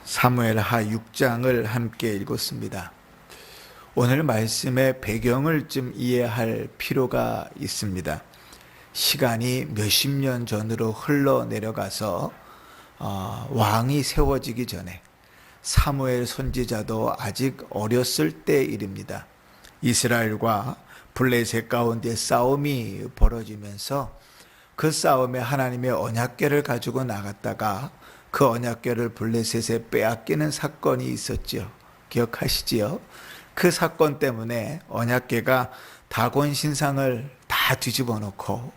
사무엘하 6장을 함께 읽었습니다. 오늘 말씀의 배경을 좀 이해할 필요가 있습니다. 시간이 몇십 년 전으로 흘러내려가서 왕이 세워지기 전에 사무엘 선지자도 아직 어렸을 때 일입니다. 이스라엘과 블레셋 가운데 싸움이 벌어지면서 그 싸움에 하나님의 언약궤를 가지고 나갔다가 그 언약궤를 블레셋에 빼앗기는 사건이 있었죠. 기억하시지요? 그 사건 때문에 언약궤가 다곤 신상을 다 뒤집어 놓고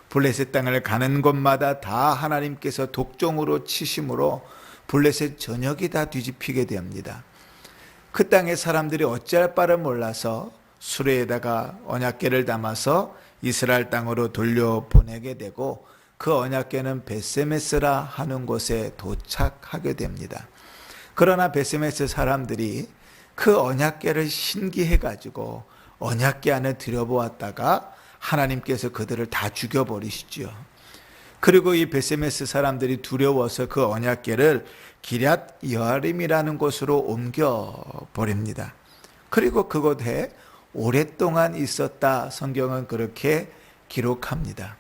블레셋 땅을 가는 곳마다 다 하나님께서 독종으로 치심으로 블레셋 전역이 다 뒤집히게 됩니다. 그 땅의 사람들이 어찌할 바를 몰라서 수레에다가 언약궤를 담아서 이스라엘 땅으로 돌려보내게 되고 그 언약궤는 벳세메스라 하는 곳에 도착하게 됩니다. 그러나 벳세메스 사람들이 그 언약궤를 신기해 가지고 언약궤 안에 들여보았다가 하나님께서 그들을 다 죽여버리시죠. 그리고 이 벳세메스 사람들이 두려워서 그 언약궤를 기럇 여아림이라는 곳으로 옮겨 버립니다. 그리고 그곳에 오랫동안 있었다. 성경은 그렇게 기록합니다.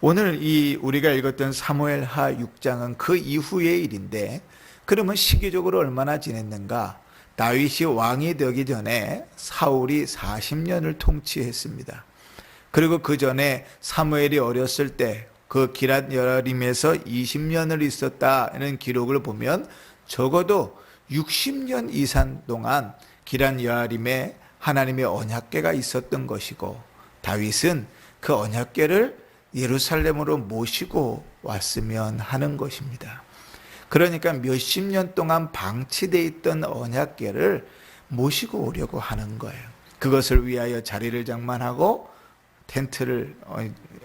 오늘 우리가 읽었던 사무엘하 6장은 그 이후의 일인데, 그러면 시기적으로 얼마나 지냈는가? 다윗이 왕이 되기 전에 사울이 40년을 통치했습니다. 그리고 그 전에 사무엘이 어렸을 때 그 기럇 여아림에서 20년을 있었다는 기록을 보면 적어도 60년 이상 동안 기럇 여아림에 하나님의 언약궤가 있었던 것이고, 다윗은 그 언약궤를 예루살렘으로 모시고 왔으면 하는 것입니다. 그러니까 몇십 년 동안 방치되어 있던 언약궤를 모시고 오려고 하는 거예요. 그것을 위하여 자리를 장만하고 텐트를,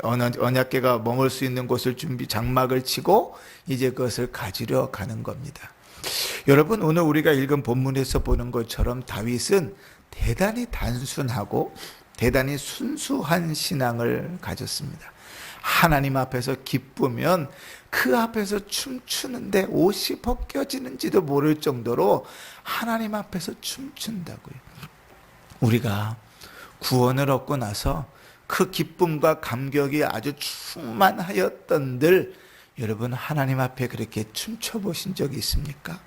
언약궤가 머물 수 있는 곳을 장막을 치고 이제 그것을 가지려 가는 겁니다. 여러분, 오늘 우리가 읽은 본문에서 보는 것처럼 다윗은 대단히 단순하고 대단히 순수한 신앙을 가졌습니다. 하나님 앞에서 기쁘면 그 앞에서 춤추는데 옷이 벗겨지는지도 모를 정도로 하나님 앞에서 춤춘다고요. 우리가 구원을 얻고 나서 그 기쁨과 감격이 아주 충만하였던들, 여러분 하나님 앞에 그렇게 춤춰보신 적이 있습니까?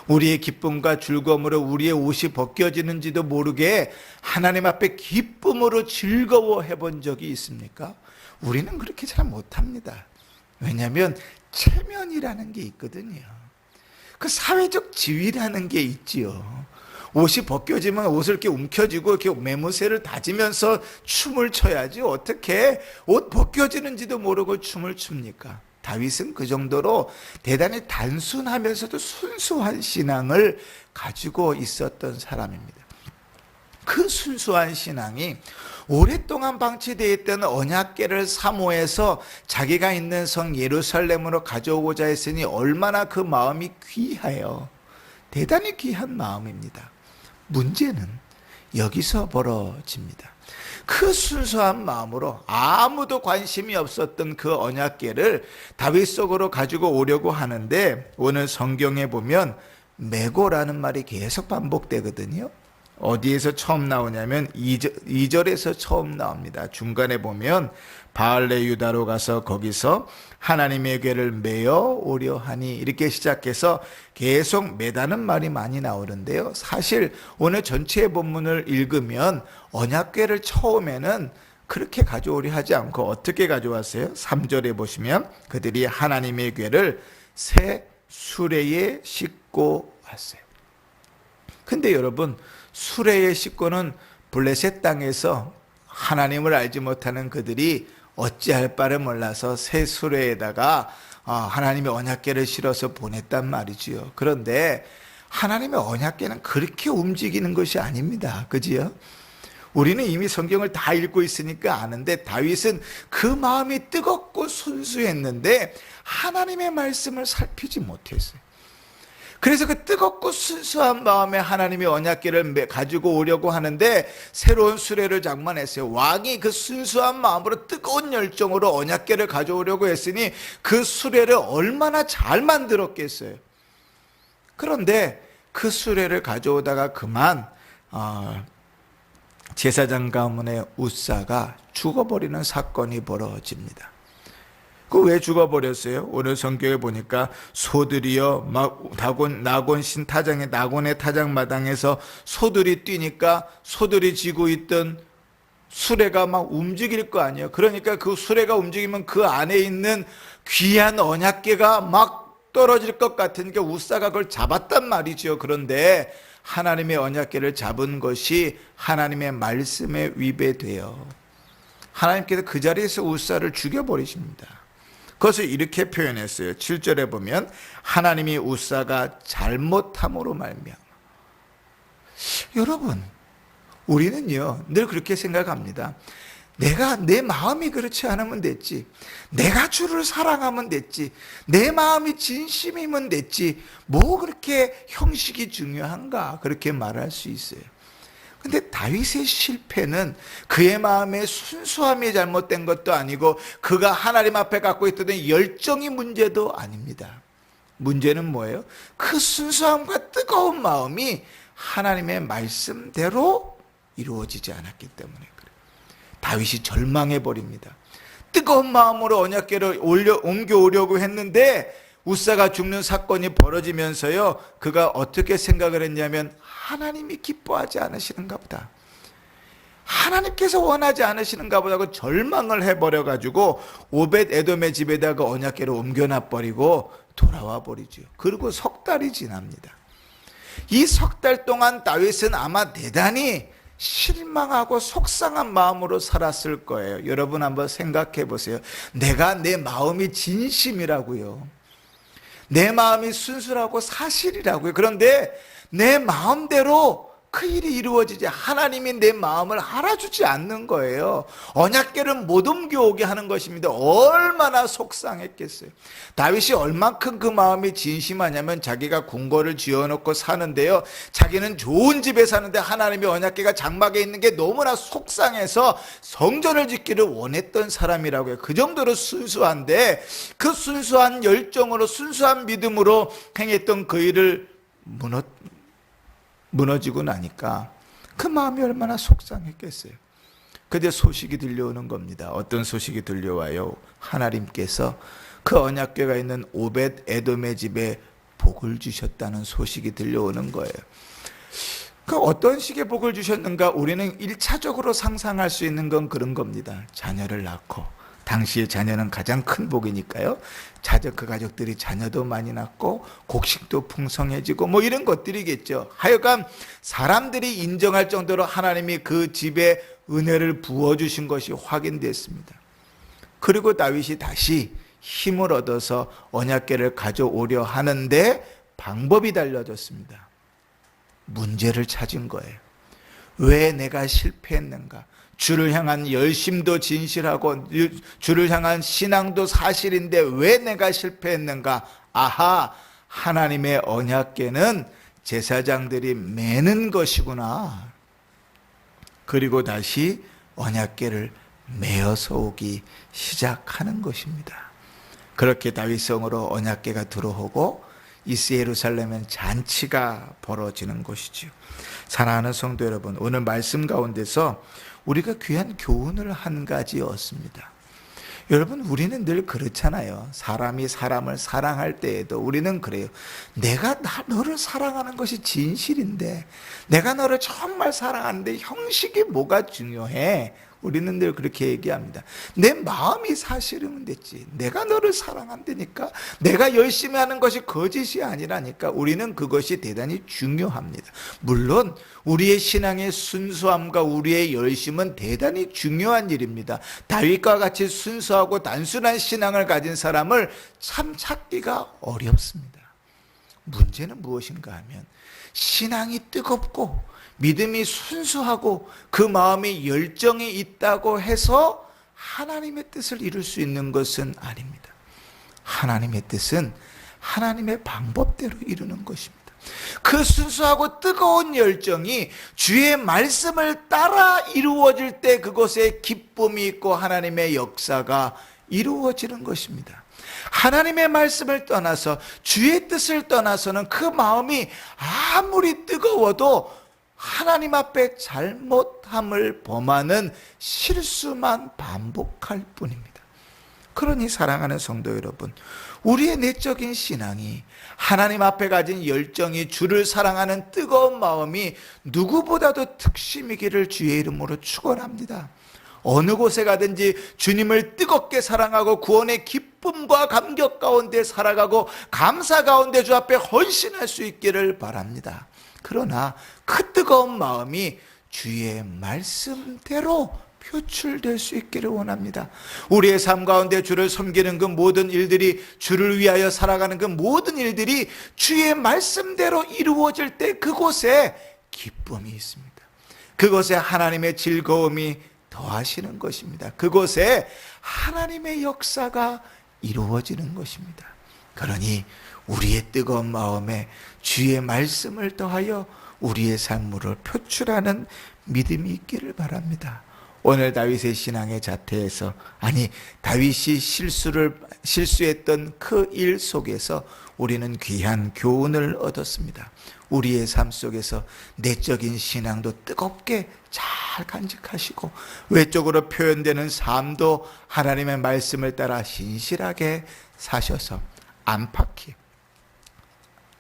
우리의 기쁨과 즐거움으로 우리의 옷이 벗겨지는지도 모르게 하나님 앞에 기쁨으로 즐거워해 본 적이 있습니까? 우리는 그렇게 잘 못합니다. 왜냐하면 체면이라는 게 있거든요. 그 사회적 지위라는 게 있지요. 옷이 벗겨지면 옷을 이렇게 움켜쥐고 이렇게 매무새를 다지면서 춤을 춰야지, 어떻게 옷 벗겨지는지도 모르고 춤을 춥니까? 다윗은 그 정도로 대단히 단순하면서도 순수한 신앙을 가지고 있었던 사람입니다. 그 순수한 신앙이 오랫동안 방치되어 있던 언약궤를 사모해서 자기가 있는 성 예루살렘으로 가져오고자 했으니 얼마나 그 마음이 귀해요. 대단히 귀한 마음입니다. 문제는 여기서 벌어집니다. 그 순수한 마음으로 아무도 관심이 없었던 그 언약궤를 다윗 속으로 가지고 오려고 하는데, 오늘 성경에 보면 메고라는 말이 계속 반복되거든요. 어디에서 처음 나오냐면 2절에서 처음 나옵니다. 중간에 보면 바알레 유다로 가서 거기서 하나님의 궤를 메어 오려 하니, 이렇게 시작해서 계속 매다는 말이 많이 나오는데요. 사실 오늘 전체의 본문을 읽으면 언약궤를 처음에는 그렇게 가져오려 하지 않고 어떻게 가져왔어요? 3절에 보시면 그들이 하나님의 궤를 새 수레에 싣고 왔어요. 근데 여러분, 수레에 싣고는 블레셋 땅에서 하나님을 알지 못하는 그들이 어찌할 바를 몰라서 새 수레에다가 하나님의 언약궤를 실어서 보냈단 말이지요. 그런데 하나님의 언약궤는 그렇게 움직이는 것이 아닙니다. 그지요? 우리는 이미 성경을 다 읽고 있으니까 아는데, 다윗은 그 마음이 뜨겁고 순수했는데 하나님의 말씀을 살피지 못했어요. 그래서 그 뜨겁고 순수한 마음에 하나님의 언약궤를 가지고 오려고 하는데 새로운 수레를 장만했어요. 왕이 그 순수한 마음으로 뜨거운 열정으로 언약궤를 가져오려고 했으니 그 수레를 얼마나 잘 만들었겠어요. 그런데 그 수레를 가져오다가 그만 제사장 가문의 웃사가 죽어버리는 사건이 벌어집니다. 그 왜 죽어버렸어요? 오늘 성경에 보니까 소들이요 막 낙원 타장의 낙원의 타작마당에서 소들이 뛰니까 소들이 지고 있던 수레가 막 움직일 거 아니에요. 그러니까 그 수레가 움직이면 그 안에 있는 귀한 언약궤가 막 떨어질 것 같으니까 웃사가 그걸 잡았단 말이죠. 그런데 하나님의 언약궤를 잡은 것이 하나님의 말씀에 위배돼요. 하나님께서 그 자리에서 웃사를 죽여버리십니다. 그것을 이렇게 표현했어요. 7절에 보면 하나님이 웃사가 잘못함으로 말미암아. 여러분, 우리는요 늘 그렇게 생각합니다. 내 마음이 그렇지 않으면 됐지, 내가 주를 사랑하면 됐지, 내 마음이 진심이면 됐지, 뭐 그렇게 형식이 중요한가, 그렇게 말할 수 있어요. 근데 다윗의 실패는 그의 마음의 순수함이 잘못된 것도 아니고 그가 하나님 앞에 갖고 있던 열정이 문제도 아닙니다. 문제는 뭐예요? 그 순수함과 뜨거운 마음이 하나님의 말씀대로 이루어지지 않았기 때문에 그래요. 다윗이 절망해 버립니다. 뜨거운 마음으로 언약궤를 옮겨오려고 했는데 웃사가 죽는 사건이 벌어지면서요, 그가 어떻게 생각을 했냐면 하나님이 기뻐하지 않으시는가 보다, 하나님께서 원하지 않으시는가 보다 하고 절망을 해버려가지고 오벳 에돔의 집에다가 언약궤를 옮겨놔버리고 돌아와 버리죠. 그리고 석 달이 지납니다. 이 석 달 동안 다윗은 아마 대단히 실망하고 속상한 마음으로 살았을 거예요. 여러분 한번 생각해 보세요. 내 마음이 진심이라고요, 내 마음이 순수하고 사실이라고요. 그런데 내 마음대로 그 일이 이루어지지, 하나님이 내 마음을 알아주지 않는 거예요. 언약궤를 못 옮겨오게 하는 것입니다. 얼마나 속상했겠어요. 다윗이 얼만큼 그 마음이 진심하냐면 자기가 궁궐을 지어놓고 사는데요, 자기는 좋은 집에 사는데 하나님의 언약궤가 장막에 있는 게 너무나 속상해서 성전을 짓기를 원했던 사람이라고요. 그 정도로 순수한데 그 순수한 열정으로 순수한 믿음으로 행했던 그 일을 무너지고 나니까 그 마음이 얼마나 속상했겠어요. 그때 소식이 들려오는 겁니다. 어떤 소식이 들려와요? 하나님께서 그 언약궤가 있는 오벳 에돔의 집에 복을 주셨다는 소식이 들려오는 거예요. 그 어떤 식의 복을 주셨는가? 우리는 1차적으로 상상할 수 있는 건 그런 겁니다. 자녀를 낳고, 당시의 자녀는 가장 큰 복이니까요, 그 가족들이 자녀도 많이 낳고 곡식도 풍성해지고 뭐 이런 것들이겠죠. 하여간 사람들이 인정할 정도로 하나님이 그 집에 은혜를 부어주신 것이 확인됐습니다. 그리고 다윗이 다시 힘을 얻어서 언약궤를 가져오려 하는데 방법이 달라졌습니다. 문제를 찾은 거예요. 왜 내가 실패했는가? 주를 향한 열심도 진실하고 주를 향한 신앙도 사실인데 왜 내가 실패했는가? 아하, 하나님의 언약궤는 제사장들이 매는 것이구나. 그리고 다시 언약궤를 메어서 오기 시작하는 것입니다. 그렇게 다윗성으로 언약궤가 들어오고 예루살렘엔 잔치가 벌어지는 것이죠. 사랑하는 성도 여러분, 오늘 말씀 가운데서 우리가 귀한 교훈을 한 가지 얻습니다. 여러분, 우리는 늘 그렇잖아요. 사람이 사람을 사랑할 때에도 우리는 그래요. 내가 너를 사랑하는 것이 진실인데, 내가 너를 정말 사랑하는데 형식이 뭐가 중요해? 우리는 늘 그렇게 얘기합니다. 내 마음이 사실이면 됐지, 내가 너를 사랑한다니까, 내가 열심히 하는 것이 거짓이 아니라니까. 우리는 그것이 대단히 중요합니다. 물론 우리의 신앙의 순수함과 우리의 열심은 대단히 중요한 일입니다. 다윗과 같이 순수하고 단순한 신앙을 가진 사람을 참 찾기가 어렵습니다. 문제는 무엇인가 하면 신앙이 뜨겁고 믿음이 순수하고 그 마음에 열정이 있다고 해서 하나님의 뜻을 이룰 수 있는 것은 아닙니다. 하나님의 뜻은 하나님의 방법대로 이루는 것입니다. 그 순수하고 뜨거운 열정이 주의 말씀을 따라 이루어질 때 그곳에 기쁨이 있고 하나님의 역사가 이루어지는 것입니다. 하나님의 말씀을 떠나서 주의 뜻을 떠나서는 그 마음이 아무리 뜨거워도 하나님 앞에 잘못함을 범하는 실수만 반복할 뿐입니다. 그러니 사랑하는 성도 여러분, 우리의 내적인 신앙이, 하나님 앞에 가진 열정이, 주를 사랑하는 뜨거운 마음이 누구보다도 특심이기를 주의 이름으로 축원합니다. 어느 곳에 가든지 주님을 뜨겁게 사랑하고 구원의 기쁨과 감격 가운데 살아가고 감사 가운데 주 앞에 헌신할 수 있기를 바랍니다. 그러나 그 뜨거운 마음이 주의 말씀대로 표출될 수 있기를 원합니다. 우리의 삶 가운데 주를 섬기는 그 모든 일들이, 주를 위하여 살아가는 그 모든 일들이 주의 말씀대로 이루어질 때 그곳에 기쁨이 있습니다. 그곳에 하나님의 즐거움이 더하시는 것입니다. 그곳에 하나님의 역사가 이루어지는 것입니다. 그러니 우리의 뜨거운 마음에 주의 말씀을 더하여 우리의 삶으로 표출하는 믿음이 있기를 바랍니다. 오늘 다윗의 신앙의 자태에서, 아니 다윗이 실수했던 그 일 속에서 우리는 귀한 교훈을 얻었습니다. 우리의 삶 속에서 내적인 신앙도 뜨겁게 잘 간직하시고 외적으로 표현되는 삶도 하나님의 말씀을 따라 신실하게 사셔서 안팎이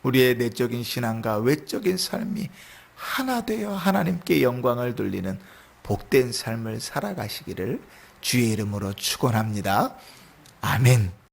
우리의 내적인 신앙과 외적인 삶이 하나 되어 하나님께 영광을 돌리는 복된 삶을 살아가시기를 주의 이름으로 축원합니다. 아멘.